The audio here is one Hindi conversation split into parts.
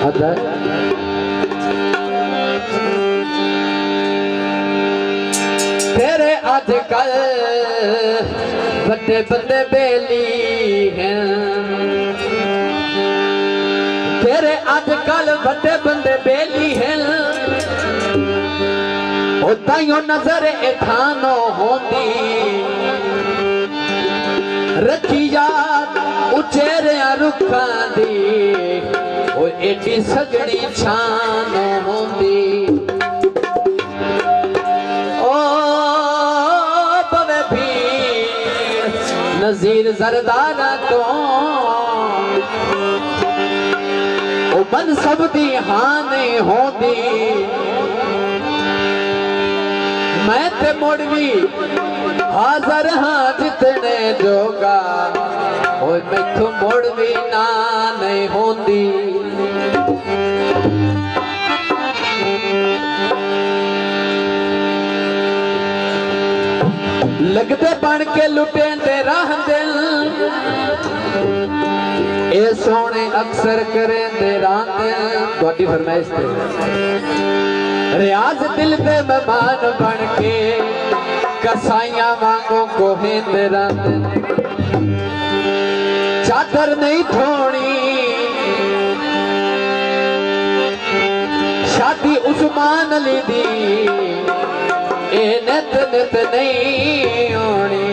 आता है। तेरे आजकल बड़े बड़े बेली हैं, तेरे आजकल बड़े बड़े बेली हैं, ताइयों नजर इठानो होंदी रखी याद उचेरिया रुखां दी, ओ एडी सगड़ी छान होंदी। ओ पवे भीड़ नजीर जरदारा तो ओ मनसब दी हाने होंदी। मैं ते मुड़वी हाजर हाँ जितने जोगा, ओए मैथों मुड़वी ना नहीं होंदी। लगते बन के लुटे दे राह दिल, ए सोने अक्सर करें दे रात थोड़ी फरमाइश थे। रियाज दिल दे मेहमान बन के कसाइयां वांगो को हेंदरा, चादर नहीं थोड़ी शादी उस्मान अली दी, ए नित नित नहीं होनी।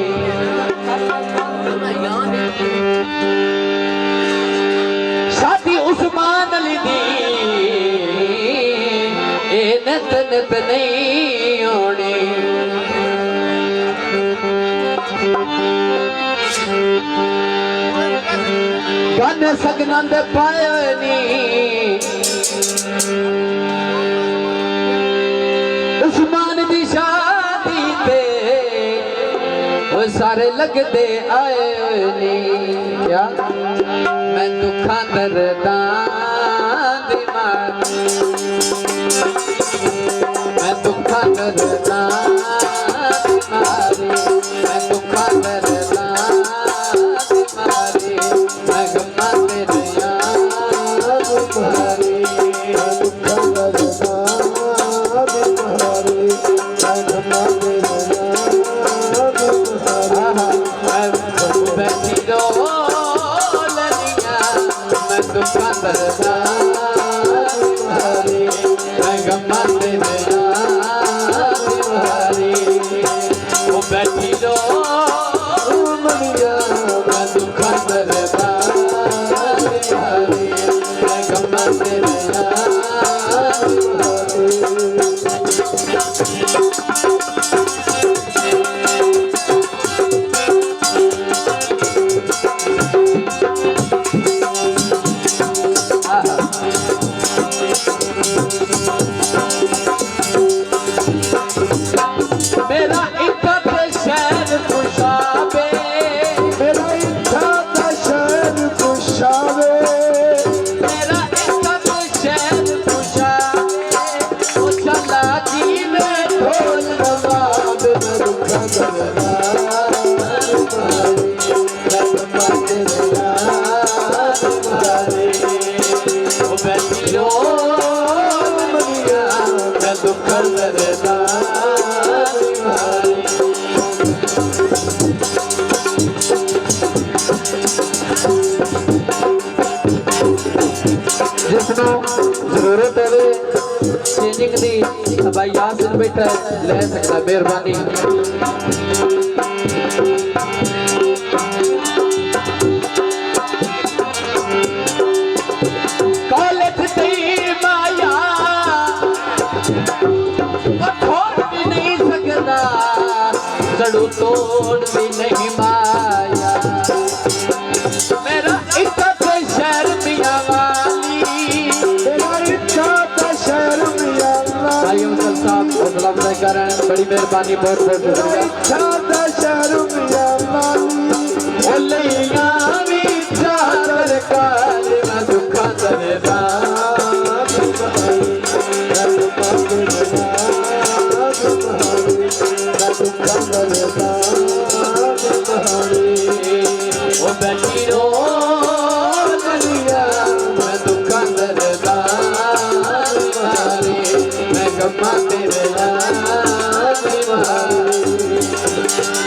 शादी उस्मान अली दी नित नित नहीं होनी। गाने सगना दे पायनी उस्मान दी शादी ते वो सारे लगते आए नी। क्या मैं दुखा दर्दा मैं दुखा दर्दा मारी, मैं दुखा दर्दा मारी, मैं गम्मा तेरे याद मारी, मैं दुखा दर्दा मारी, मैं गम्मा तेरे याद मारी। मैं बैठी रो ललिया, मैं दुखा दर्दा मारी, मैं गम्मा तेरे बैठी रो मनिया, मैं दुखा दर्दा मारी, मैं गम्मा तेरे जरूरत है चेंजिंग दी भाई यासिन बैठा ले सकता, मेहरबानी। कॉलेज दी माया छोड़ भी नहीं सकता, जड़ू तोड़ भी नहीं माया। मेरा इज्जत शहर मियां वाली, बड़ी मेहरबानी, बहुत बहुत शुक्रिया।